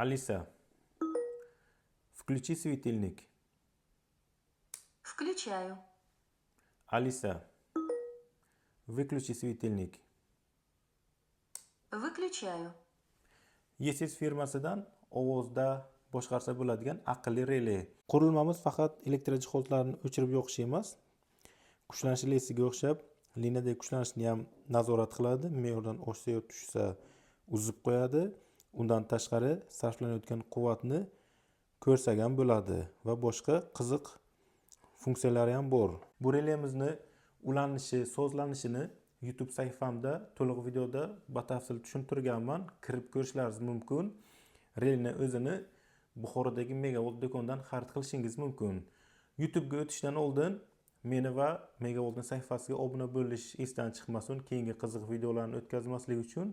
Алиса, включи светильник. Включаю. Алиса, выключи светильник. Выключаю. Yesis firmasidan ovozda boshqarsa bo'ladigan aqlli relay. Qurilmamiz faqat elektr jihozlarni o'chirib yoqish emas, kuchlanish releysiga o'xshab liniyadagi kuchlanishni ham nazorat qiladi. Me'yordan oshsa yo tushsa uzib qo'yadi. Undan tashqari sarflanayotgan quvvatni ko'rsagan bo'ladi va boshqa qiziq funksiyalari ham bor. Bu relayimizni ulanishi, sozlanishini YouTube sahifamda to'liq videoda batafsil tushuntirganman. Kirib ko'rishlaringiz mumkin. Relayni o'zini Buxorodagi Megavolt do'kondan xarid qilishingiz mumkin. YouTube'ga o'tishdan oldin meni va Megavoltning sahifasiga obuna bo'lish esdan chiqmasin. Keyingi qiziq videolarni o'tkazmaslik uchun